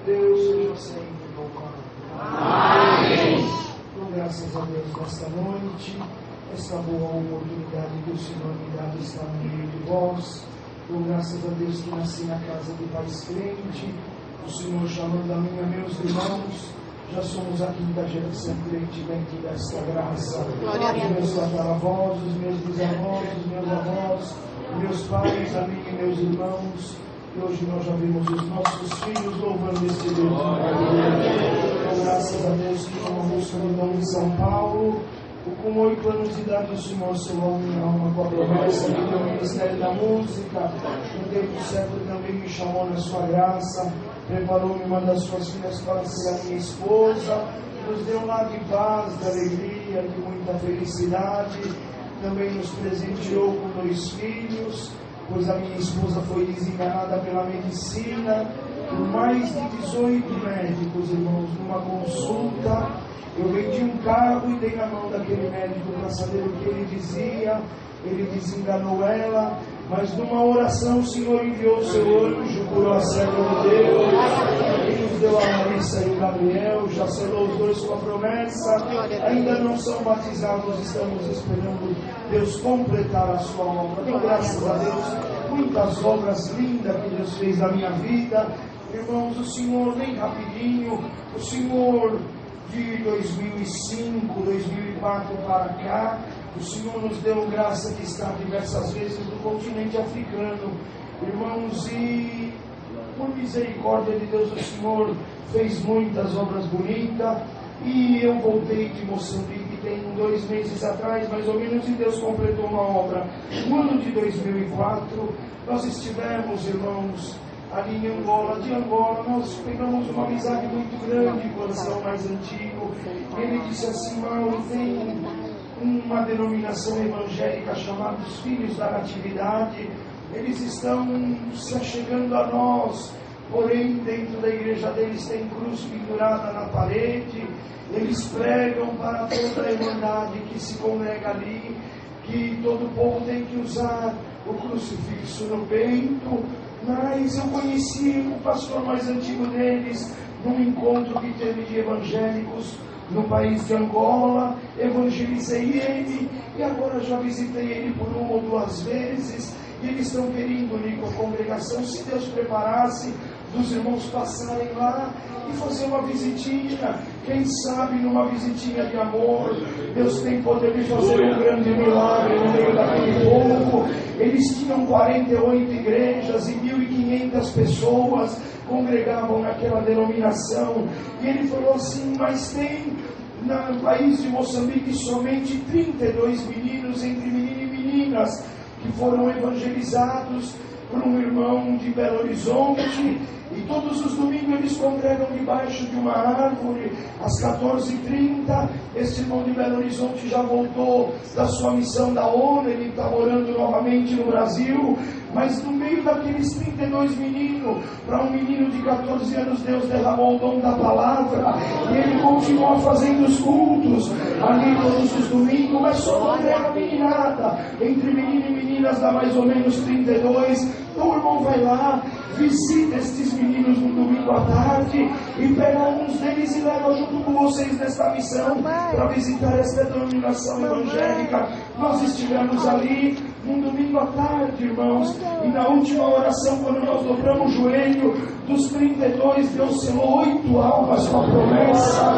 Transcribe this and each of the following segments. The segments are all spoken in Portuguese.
Deus seja sempre louvado. Amém. Dou graças a Deus nesta noite, esta boa oportunidade que o Senhor me dá de estar no meio de vós. Dou graças a Deus que nasci na casa de pais crente, o Senhor chamando a mim e a meus irmãos. Já somos a quinta geração crente dentro desta graça. Os meus tataravós, os meus bisavós, os meus avós, meus pais, a mim e meus irmãos. E hoje nós já vimos os nossos filhos louvando este Deus. Então, graças a Deus que com a música do nome de São Paulo, com 8 anos de idade, o Senhor selou minha alma com a promessa de que o ministério da música, no tempo certo, também me chamou na sua graça, preparou-me uma das suas filhas para ser a minha esposa, nos deu lá de paz, de alegria, de muita felicidade, também nos presenteou com 2 filhos, pois a minha esposa foi desenganada pela medicina, por mais de 18 médicos, irmãos, numa consulta. Eu vendi um carro e dei na mão daquele médico para saber o que ele dizia. Ele desenganou ela, mas numa oração o Senhor enviou o seu anjo, curou a serva de Deus, e nos deu a Larissa e o Gabriel, já selou os 2 com a promessa, ainda não são batizados, estamos esperando Deus completar a sua obra. Então, graças a Deus, muitas obras lindas que Deus fez na minha vida. Irmãos, o Senhor, bem rapidinho, o Senhor de 2005, 2004 para cá, o Senhor nos deu graça de estar diversas vezes no continente africano, irmãos, e por misericórdia de Deus o Senhor fez muitas obras bonitas. E eu voltei de Moçambique tem 2 meses atrás, mais ou menos, e Deus completou uma obra. No ano de 2004 nós estivemos, irmãos, ali em Angola. De Angola nós pegamos uma amizade muito grande com o ancião mais antigo. Ele disse assim: Mauro, tem uma denominação evangélica chamada os Filhos da Natividade, eles estão se achegando a nós, porém dentro da igreja deles tem cruz pendurada na parede. Eles pregam para toda a irmandade que se congrega ali, que todo povo tem que usar o crucifixo no peito. Mas eu conheci o pastor mais antigo deles num encontro que teve de evangélicos no país de Angola. Evangelizei ele e agora já visitei ele por 1 ou 2 vezes. E eles estão querendo unir com a congregação, se Deus preparasse, dos irmãos passarem lá e fazer uma visitinha. Quem sabe numa visitinha de amor, Deus tem poder de fazer um grande milagre no meio daquele povo. Eles tinham 48 igrejas e 1.500 pessoas congregavam naquela denominação. E ele falou assim: mas tem no país de Moçambique somente 32 meninos, entre menino e meninas, que foram evangelizados por um irmão de Belo Horizonte. E todos os domingos eles congregam debaixo de uma árvore, às 14h30. Esse irmão de Belo Horizonte já voltou da sua missão da ONU, ele está morando novamente no Brasil. Mas no meio daqueles 32 meninos, para um menino de 14 anos, Deus derramou o dom da palavra. E ele continua fazendo os cultos ali todos os domingos, mas só congrega meninada. Entre menino e meninas dá mais ou menos 32. Então o irmão vai lá, visita estes meninos no domingo à tarde e pega alguns deles e leva junto com vocês nesta missão para visitar esta denominação evangélica. Nós estivemos ali num domingo à tarde, irmãos, e na última oração, quando nós dobramos o joelho, dos 32, Deus selou 8 almas com a promessa.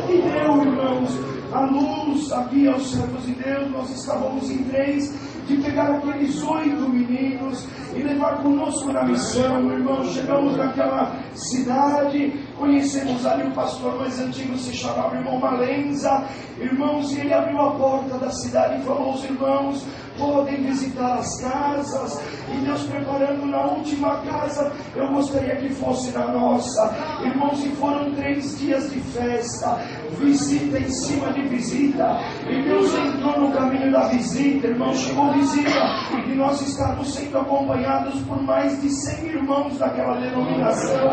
E deu, irmãos, a luz aqui aos servos de Deus. Nós estávamos em 3 de pegar aqueles 8 meninos e levar conosco na missão, irmãos. Chegamos naquela cidade, conhecemos ali o pastor mais antigo, se chamava irmão Malenza, irmãos, e ele abriu a porta da cidade e falou: os irmãos podem visitar as casas. E Deus preparando na última casa, eu gostaria que fosse na nossa, irmãos. E foram 3 dias de festa, visita em cima de visita, e Deus entrou no caminho da visita, irmão, chegou visita, e nós estamos sendo acompanhados por mais de 100 irmãos daquela denominação,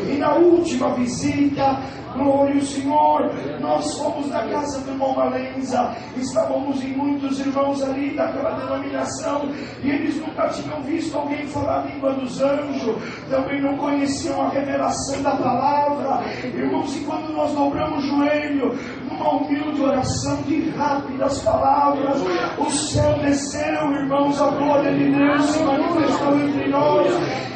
e na última visita, glória ao Senhor, nós fomos na casa do irmão Valenza, estávamos em muitos irmãos ali daquela denominação, e eles nunca tinham visto alguém falar a língua dos anjos, também não conheciam a revelação da palavra, irmãos, e quando nós dobramos o joelho, numa humilde oração de rápidas palavras, o céu desceu, irmãos, a glória de Deus se manifestou entre nós,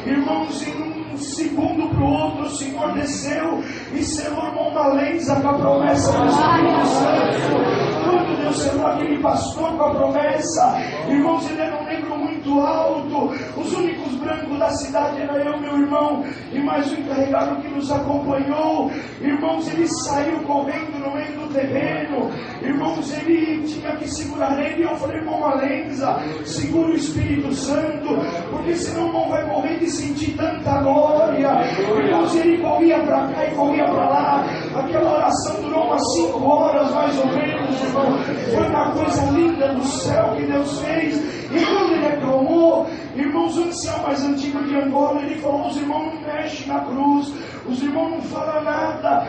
irmãos, em um segundo para o outro, o Senhor desceu e selou o irmão Valenza com a promessa do Espírito Santo. Quando Deus selou aquele pastor com a promessa, irmãos, ele era um negro muito alto, os únicos brancos da cidade era eu, meu irmão, e mais o encarregado que nos acompanhou. Irmãos, ele saiu correndo no meio do terreno, irmãos, ele tinha que segurar ele, e eu falei, irmão Valenza, segura o Espírito Santo, porque senão não vai morrer de sentir tanta glória. Irmãos, ele corria para cá e corria para lá, aquela oração durou umas 5 horas mais ou menos, irmão. Foi uma coisa linda do céu que Deus fez. E quando ele acalmou, irmãos, o ancião mais antigo de Angola, ele falou, os irmãos não mexem na cruz, os irmãos não falam nada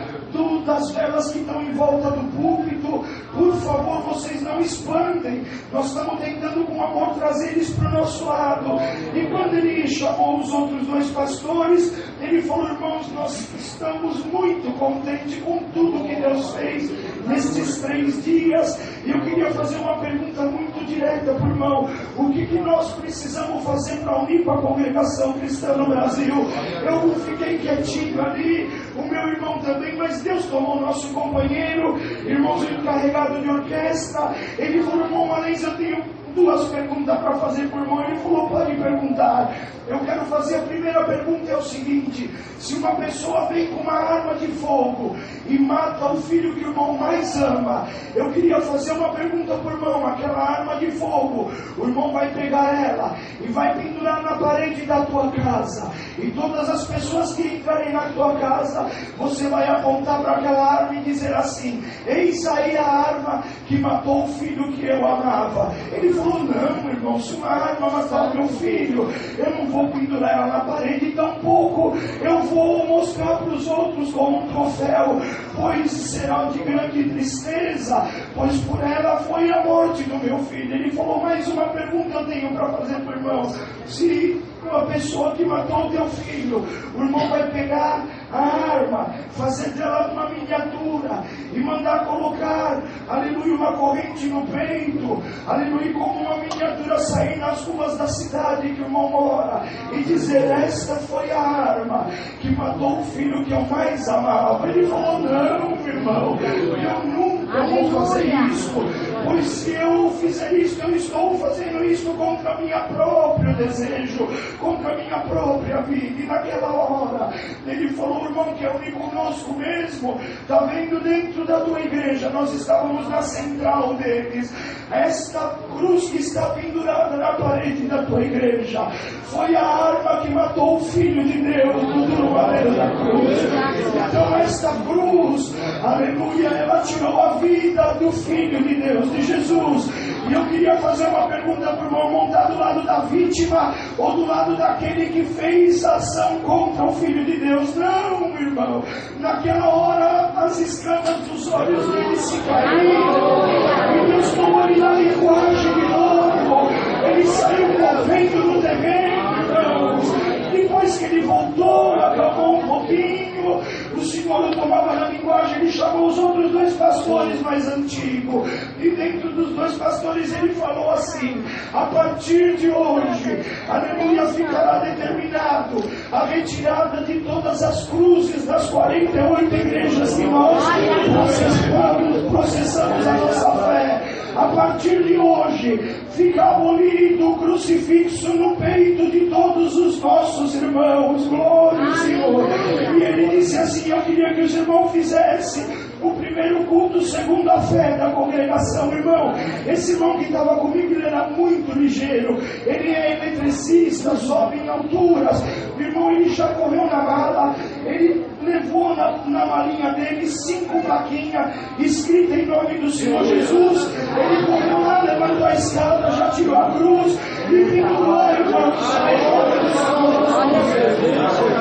das velas que estão em volta do púlpito, por favor, vocês não espantem, nós estamos tentando com amor trazer eles para o nosso lado. E quando ele chamou os outros 2 pastores, ele falou, irmãos, nós estamos muito contentes com tudo que Deus fez nestes 3 dias, e eu queria fazer uma pergunta muito direta para o irmão, o que nós precisamos fazer para unir com a congregação cristã no Brasil? Eu fiquei quietinho ali, o meu irmão também, mas Deus tomou nosso companheiro, irmãos, encarregado de orquestra, ele falou, irmão Valenza, eu tenho 2 perguntas para fazer para o irmão. Ele falou, pode perguntar. Eu quero fazer a primeira pergunta, é o seguinte, se uma pessoa vem com uma arma de fogo e mata o filho que o irmão mais ama, eu queria fazer uma pergunta para o irmão, aquela arma de fogo, o irmão vai pegar ela e vai pendurar na parede da tua casa, e todas as pessoas que entrarem na tua casa, você vai apontar para aquela arma e dizer assim, eis aí a arma que matou o filho que eu amava. Ele falou, não, irmão, se uma arma matar meu filho, eu não vou pendurar ela na parede, tampouco eu vou mostrar para os outros como um troféu, pois será de grande tristeza, pois por ela foi a morte do meu filho. Ele falou, mais uma pergunta eu tenho para fazer para o irmão, se uma pessoa que matou o teu filho, o irmão vai pegar a arma, fazer dela uma miniatura e mandar colocar, aleluia, uma corrente no peito, aleluia, como uma miniatura, sair nas ruas da cidade que o irmão mora e dizer, esta foi a arma que matou o filho que eu mais amava. Ele falou, não, irmão, eu nunca vou fazer isso, pois se eu fizer isso, eu estou fazendo isso contra minha próprio desejo, contra a minha própria vida. E naquela hora ele falou, irmão, que é único conosco mesmo, está vendo, dentro da tua igreja, nós estávamos na central deles, esta cruz que está pendurada na parede da tua igreja foi a arma que matou o Filho de Deus do duro madeiro da cruz. Então esta cruz, aleluia, ela tirou a vida do Filho de Deus, de Jesus. E eu queria fazer uma pergunta para o irmão, montar do lado da vítima ou do lado daquele que fez a ação contra o Filho de Deus? Não, meu irmão, naquela hora as escamas dos olhos dele se caíram e Deus tomou ele na linguagem de novo, ele saiu correndo no terreno, irmãos. Depois que ele voltou, acalmou um pouquinho, o Senhor tomava na linguagem, ele chamou os outros 2 pastores mais antigos, e dentro dos 2 pastores ele falou assim, a partir de hoje, aleluia, ficará determinado a retirada de todas as cruzes das 48 igrejas que nós processamos a nossa fé. A partir de hoje, fica abolido o crucifixo no peito de todos os nossos irmãos. Glória ao Senhor. E ele disse assim, eu queria que os irmãos fizessem o primeiro primeiro culto segundo a fé da congregação, irmão. Esse irmão que estava comigo, ele era muito ligeiro, ele é eletricista, sobe em alturas, irmão, ele já correu na mala, ele levou na malinha dele 5 plaquinhas escritas em nome do Senhor Jesus. Ele correu lá, levantou a escada, já tirou a cruz e pendurou, irmão.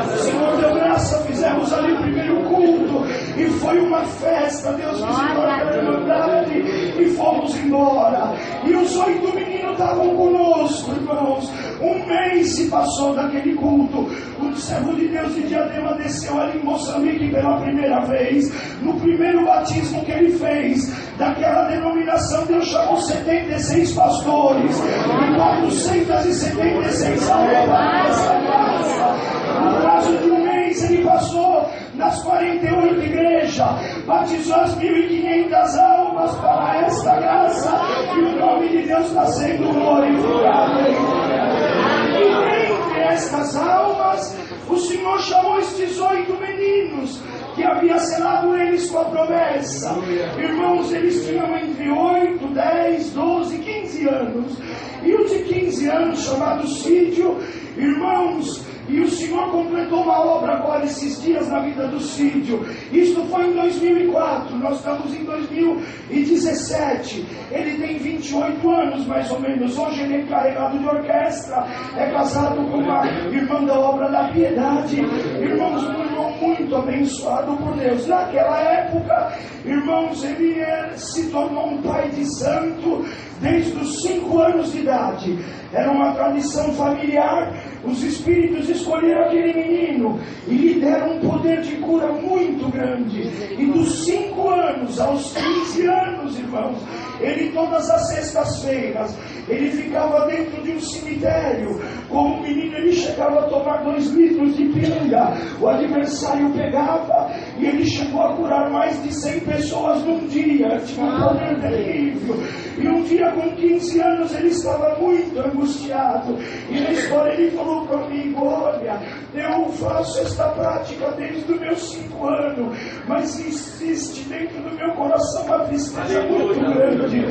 O Senhor deu graça, fizemos ali o primeiro culto e foi uma festa. Deus visitou a irmandade e fomos embora. E os 8 meninos estavam conosco, irmãos. Um mês se passou daquele culto. O servo de Deus de Diadema desceu ali em Moçambique pela primeira vez. No primeiro batismo que ele fez daquela denominação, Deus chamou 76 pastores e 476 almas nessa casa. No prazo de um mês ele passou nas 48 igrejas, batizou as 1.500 almas para esta graça, e o nome de Deus está sendo glorificado. E entre estas almas, o Senhor chamou estes 8 meninos, que havia selado eles com a promessa. Irmãos, eles tinham entre 8, 10, 12, 15 anos. E o de 15 anos, chamado Cídio, irmãos, e o Senhor completou uma obra agora esses dias na vida do Cídio. Isto foi em 2004, nós estamos em 2017. Ele tem 28 anos mais ou menos. Hoje ele é encarregado de orquestra, é casado com uma irmã da Obra da Piedade. Irmãos, um irmão muito abençoado por Deus. Naquela época, irmãos, ele se tornou um pai de santo desde os 5 anos de idade. Era uma tradição familiar. Os espíritos escolheram aquele menino e lhe deram um poder de cura muito grande. E dos 5 anos aos 15 anos, irmãos, ele todas as sextas-feiras, ele ficava dentro de um cemitério. Como menino, ele chegava a tomar 2 litros de pinga. O adversário pegava e ele chegou a curar mais de 100 pessoas num dia. Tinha um poder terrível. E um dia, com 15 anos, ele estava muito angustiado. E na história ele falou comigo: olha, eu faço esta prática desde os meus 5 anos, mas existe dentro do meu coração uma tristeza muito grande.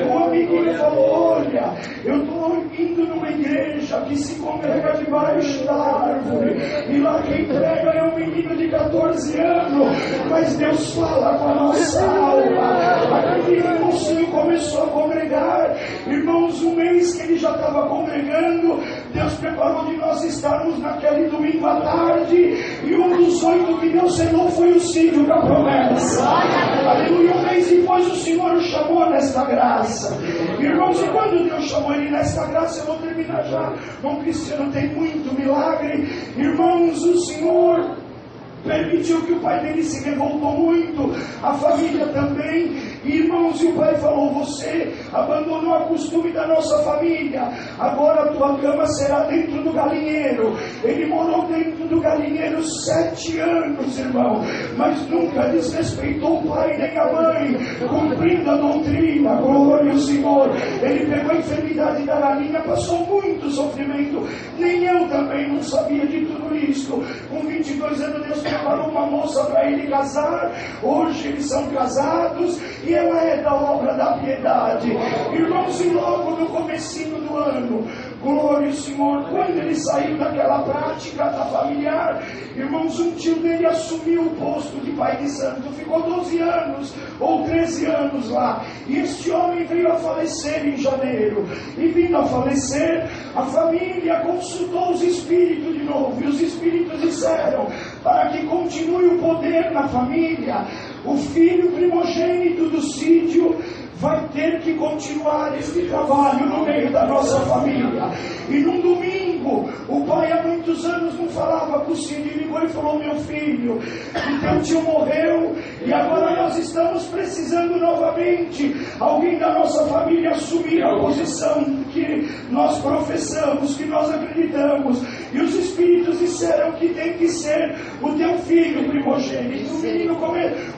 Um amiguinho falou: olha, eu estou indo numa igreja que se congrega debaixo da árvore, e lá quem prega é um menino de 14 anos, mas Deus fala com a nossa alma. Aquele mocinho começou a congregar, irmãos, um mês que ele já estava congregando, Deus preparou de nós estarmos naquele domingo à tarde, e um dos 8 que Deus selou foi o Cídio da promessa. Aleluia. Um mês depois o Senhor o chamou nesta graça. Irmãos, e quando Deus chamou ele nesta graça, eu vou terminar já. Bom, Cristiano, tem muito milagre. Irmãos, o Senhor permitiu que o pai dele se revoltou muito, a família também. Irmãos, e o pai falou: você abandonou o costume da nossa família, agora a tua cama será dentro do galinheiro. Ele morou dentro do galinheiro 7 anos, irmão, mas nunca desrespeitou o pai nem a mãe, cumprindo a doutrina. Glória ao Senhor. Ele pegou a enfermidade da galinha, passou muito sofrimento. Nem eu também não sabia de tudo isso. Com 22 anos Deus preparou uma moça para ele casar. Hoje eles são casados e ela é da Obra da Piedade. Irmãos, e logo no comecinho do ano, glória ao Senhor, quando ele saiu daquela prática da familiar, irmãos, um tio dele assumiu o posto de pai de santo, ficou 12 anos ou 13 anos lá, e este homem veio a falecer em janeiro. E vindo a falecer, a família consultou os espíritos de novo, e os espíritos disseram: para que continue o poder na família, o filho primogênito do Cídio vai ter que continuar este trabalho no meio da nossa família. E num domingo, o pai há muitos anos não falava com o Cídio, ligou e falou: meu filho, o teu tio morreu e agora nós estamos precisando novamente alguém da nossa família assumir a posição que nós professamos, que nós acreditamos. E os espíritos disseram que tem que ser o teu filho primogênito.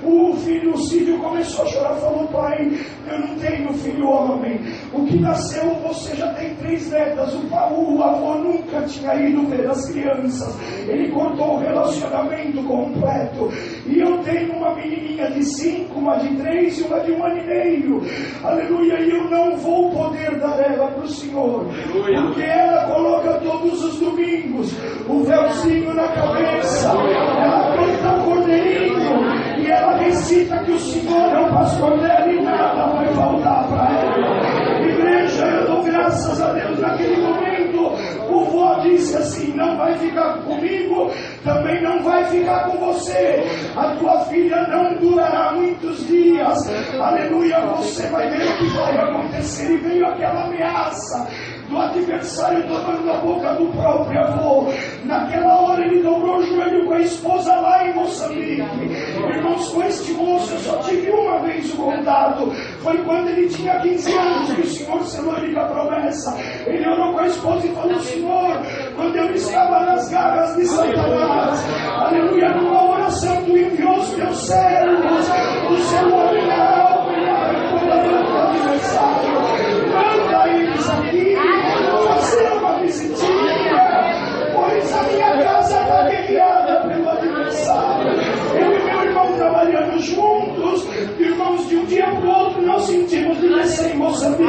O filho Cídio começou a chorar, falou: pai, eu não tenho filho homem. O que nasceu, você já tem 3 netas. O avô nunca tinha ido ver as crianças. Ele cortou o relacionamento completo. E eu tenho uma menininha de 5, uma de 3 e uma de 1 ano e meio. Aleluia. E eu não vou poder dar ela para o Senhor. Porque ela coloca todos os domingos o véuzinho na cabeça. Ela canta cordeirinho. E ela recita que o Senhor é o pastor dela e nada vai faltar para ela. Igreja, eu dou graças a Deus. Naquele momento, o vô disse assim: não vai ficar comigo, também não vai ficar com você. A tua filha não durará muitos dias. Aleluia, você vai ver o que vai acontecer. E veio aquela ameaça do adversário tomando na boca do próprio avô. Naquela hora ele dobrou o joelho com a esposa lá em Moçambique. Irmãos, com este moço eu só tive uma vez o contato. Foi quando ele tinha 15 anos que o Senhor selou ele com a promessa. Ele orou com a esposa e falou: Senhor, quando eu estava nas garras de Satanás, aleluia, numa oração tu enviou os teus servos, o seu olhar do adversário. Manda eles aqui fazer uma visitinha, pois a minha casa está guerreada pelo adversário. Eu e meu irmão trabalhando juntos, irmãos, de um dia para o outro nós sentimos de descer em Moçambique,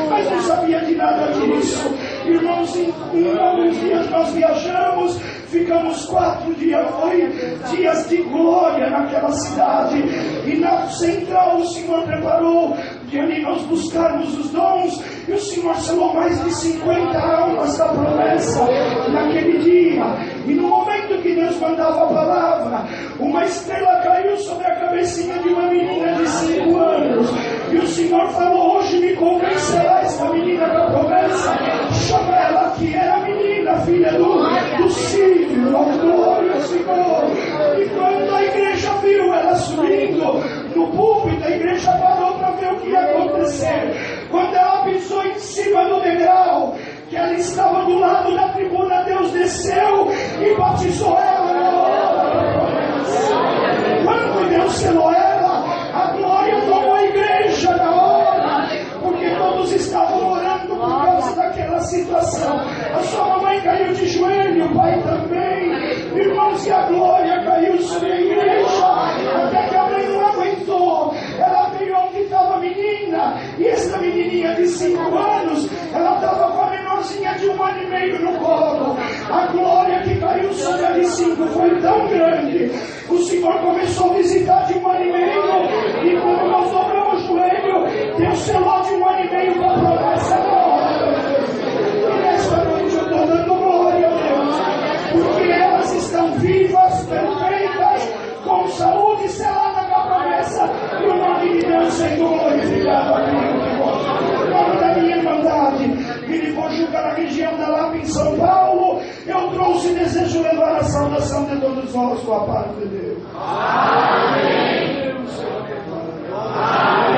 mas não sabia de nada disso. Irmãos, em alguns dias nós viajamos, ficamos 4 dias, foi dias de glória naquela cidade. E na central o Senhor preparou de ali nós buscarmos os dons, e o Senhor selou mais de 50 almas da promessa naquele dia. E no momento que Deus mandava a palavra, uma estrela caiu sobre a cabecinha de uma menina de 5 anos, e o Senhor falou: hoje me convencerá esta menina da promessa. Chama ela aqui. Era a menina, filha do Cídio, glória ao Senhor. E quando a igreja viu ela subindo no púlpito, a igreja parou para ver o que ia acontecer. Quando ela pisou em cima do degrau, que ela estava do lado da tribuna, Deus desceu e batizou ela na hora da promessa. Quando Deus selou ela, a glória tomou a igreja na hora, porque todos estavam orando por causa daquela situação. A sua mamãe caiu de joelho, o pai também. Irmãos, e a glória caiu sobre a igreja, até que a mãe não aguentou. Ela veio onde estava a menina, e essa menininha de 5 anos, ela estava com a menorzinha de 1 ano e meio no colo. A glória que caiu sobre a de 5 foi tão grande. O Senhor começou a visitar de 1 ano e meio, e quando nós dobramos o joelho, Deus selou de 1 ano e meio com a promessa da hora. E nesta noite eu estou dando glória a Deus, porque elas estão vivas, perfeitas, com saúde selada com a promessa, e o nome de Deus sendo glorificado aqui. O nome da minha irmandade, Miripojuca, na região da Lapa, em São Paulo, eu trouxe e desejo levar a saudação de todos nós com a paz de Deus. Amém. Amém.